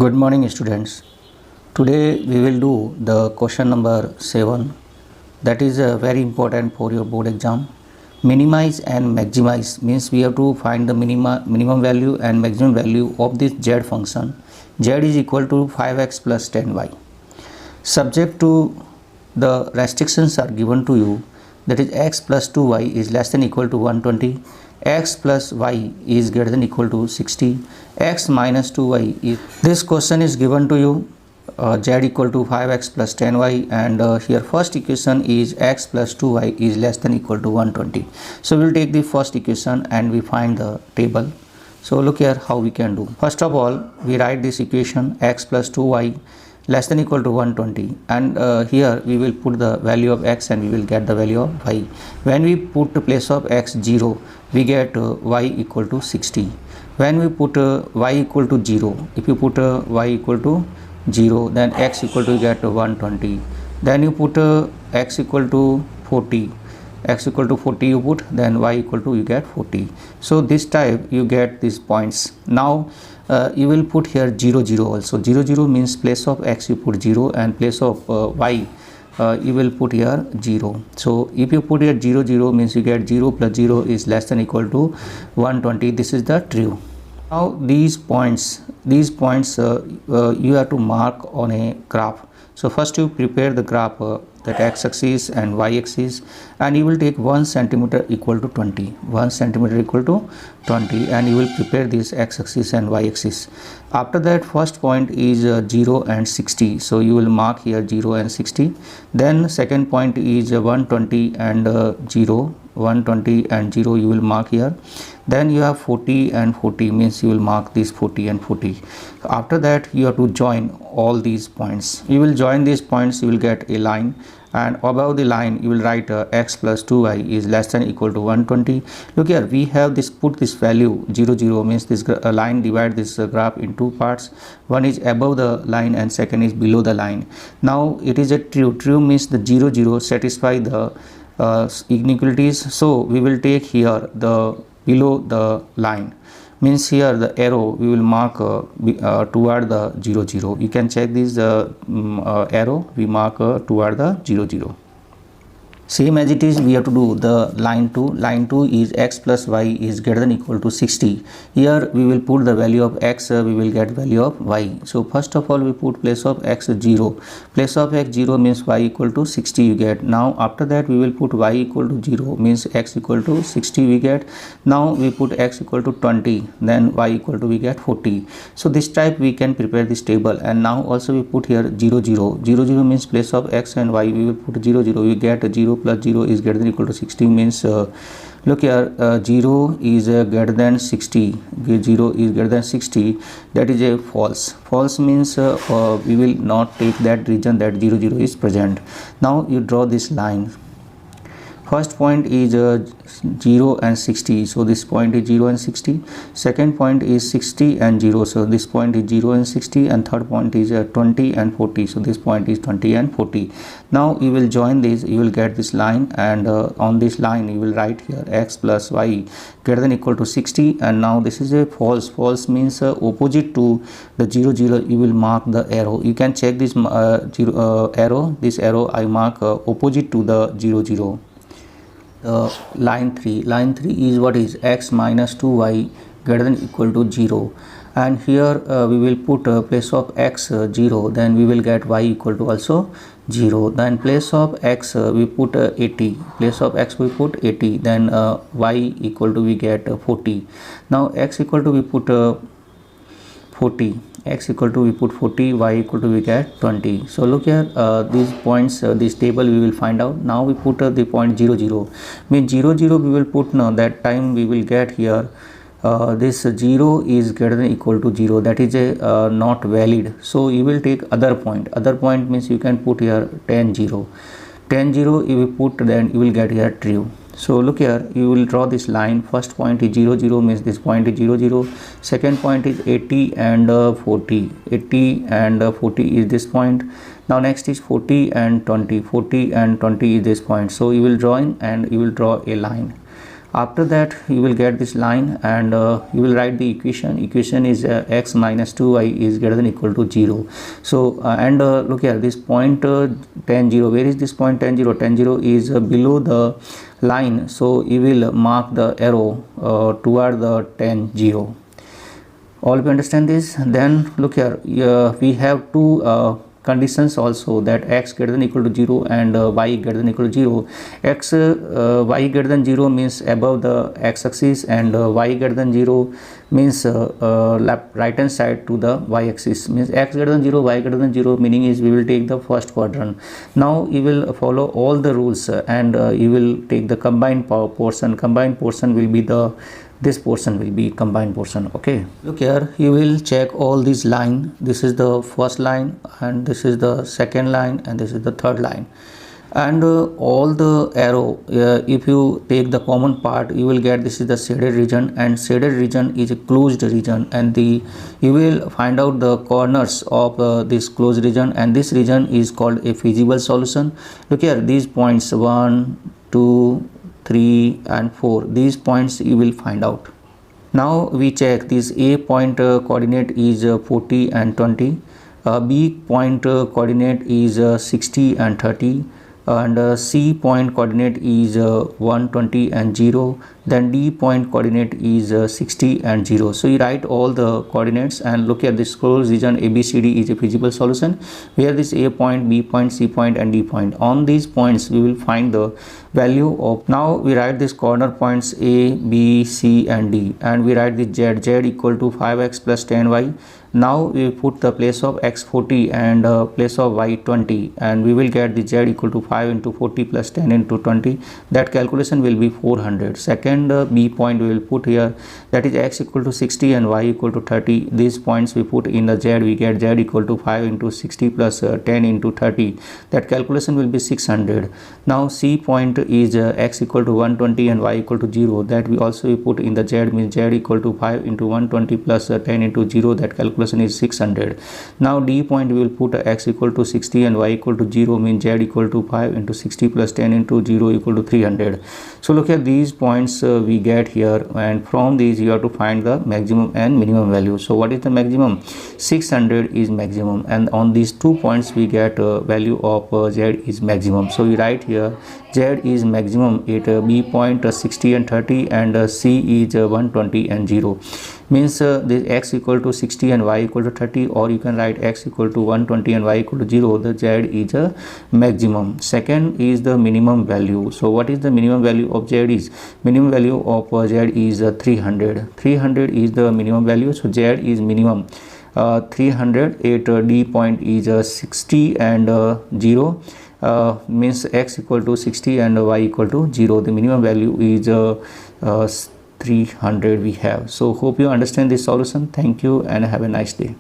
Good morning students. Today we will do the question number 7, that is very important for your board exam. Minimize and maximize means we have to find the minimum value and maximum value of this z function. Z is equal to 5x plus 10y. Subject to the restrictions are given to you, that is x plus 2y is less than equal to 120, x plus y is greater than equal to 60, x minus 2y is, this question is given to you z equal to 5x plus 10y, and here first equation is x plus 2y is less than equal to 120. So we will take the first equation and we find the table. So look here how we can do. First of all, we write this equation x plus 2y less than equal to 120, and here we will put the value of x and we will get the value of y. When we put the place of x 0, we get y equal to 60. When we put y equal to 0, if you put y equal to 0, then x equal to get 120. Then you put x equal to 40, x equal to 40 you put, then y equal to you get 40. So this type you get these points. Now you will put here 0 0 also. 0 0 means place of x you put 0 and place of y you will put here 0. So if you put here 0 0 means you get 0 plus 0 is less than equal to 120. This is the true. Now these points you have to mark on a graph. So first you prepare the graph, that x-axis and y-axis, and you will take 1 centimeter equal to 20, 1 centimeter equal to 20, and you will prepare this x-axis and y-axis. After that, first point is 0 and 60, so you will mark here 0 and 60. Then second point is 120 and 0, 120 and 0 you will mark here. Then you have 40 and 40 means you will mark this 40 and 40. After that you have to join all these points. You will join these points, you will get a line, and above the line you will write x plus 2y is less than equal to 120. Look here, we have this, put this value 0 0 means this line divide this graph in two parts. One is above the line and second is below the line. Now it is a true. True means the 0 0 satisfy the inequalities. So we will take here the below the line, means here the arrow we will mark toward the 0 0. You can check this arrow we mark toward the 0 0. Same as it is, we have to do the line 2. Line 2 is x plus y is greater than equal to 60. Here we will put the value of x, we will get value of y. So first of all we put place of x 0. Place of x 0 means y equal to 60 you get. Now after that we will put y equal to 0 means x equal to 60 we get. Now we put x equal to 20, then y equal to we get 40. So this type we can prepare this table. And now also we put here 0 0. 0 0 means place of x and y we will put 0 0. We get 0 plus 0 is greater than equal to 60 means look here, 0 is greater than 60, 0 is greater than 60, that is a false. False means we will not take that region that 0 0 is present. Now you draw this line. First point is 0 and 60, so this point is 0 and 60. Second point is 60 and 0, so this point is 0 and 60. And third point is 20 and 40, so this point is 20 and 40. Now you will join this, you will get this line, and on this line you will write here x plus y greater than equal to 60. And now this is a false. False means opposite to the 0 0 you will mark the arrow. You can check this arrow, this arrow I mark opposite to the 0 0. Line 3 is what is x minus 2y greater than equal to 0, and here we will put place of x 0, then we will get y equal to also 0. Then place of x we put 80, place of x we put 80, then y equal to we get 40. Now x equal to we put 40, x equal to we put 40, y equal to we get 20. So look here, these points, this table we will find out. Now we put the point 0 0 means 0 0 we will put, now that time we will get here this 0 is greater than equal to 0, that is a not valid. So you will take other point. Other point means you can put here 10 0. 10 0 you will put, then you will get here true. So look here, you will draw this line. First point is 0 0 means this point is 0 0. Second point is 80 and 40. 80 and 40 is this point. Now next is 40 and 20. 40 and 20 is this point. So you will join and you will draw a line. After that you will get this line, and you will write the equation is x minus 2y is greater than equal to 0. So and look here, this point tan 0, where is this point tan 0? Tan 0 is below the line, so you will mark the arrow toward the tan 0. All of you understand this? Then look here, we have two conditions also, that x greater than equal to 0 and y greater than equal to 0. Y greater than 0 means above the x axis, and y greater than 0 means right hand side to the y axis, means x greater than 0, y greater than 0, meaning is we will take the first quadrant. Now you will follow all the rules, and you will take the combined portion. Combined portion will be this portion will be combined portion. Okay, look here, you will check all these line. This is the first line, and this is the second line, and this is the third line, and all the arrow, if you take the common part, you will get this is the shaded region, and shaded region is a closed region, and you will find out the corners of this closed region, and this region is called a feasible solution. Look here, these points 1, 2, 3 and 4, these points you will find out. Now we check this A point coordinate is 40 and 20, B point coordinate is 60 and 30, and C point coordinate is 120 and 0, then D point coordinate is 60 and 0. So you write all the coordinates, and look at this closed region ABCD is a feasible solution, where this A point, B point, C point and D point. On these points we will find the value of, now we write this corner points A, B, C and D, and we write the Z equal to 5x plus 10y. Now we put the place of x 40 and place of y 20, and we will get the z equal to 5 into 40 plus 10 into 20. That calculation will be 400. Second B point we will put here, that is x equal to 60 and y equal to 30. These points we put in the z, we get z equal to 5 into 60 plus 10 into 30. That calculation will be 600. Now C point is x equal to 120 and y equal to 0. That we also put in the z, means z equal to 5 into 120 plus 10 into 0. That calculation is 600. Now D point we will put x equal to 60 and y equal to 0, means z equal to 5 into 60 plus 10 into 0 equal to 300. So look at these points we get here, and from these you have to find the maximum and minimum value. So what is the maximum? 600 is maximum, and on these 2 points we get value of z is maximum. So we write here z is maximum at B point 60 and 30, and C is 120 and 0, means this x equal to 60 and y equal to 30, or you can write x equal to 120 and y equal to 0. The z is a maximum. Second is the minimum value. So what is the minimum value of z? Is minimum value of z is 300. 300 is the minimum value, so z is minimum 300 at D point is 60 and 0, means x equal to 60 and y equal to 0. The minimum value is 300 we have. So hope you understand this solution. Thank you and have a nice day.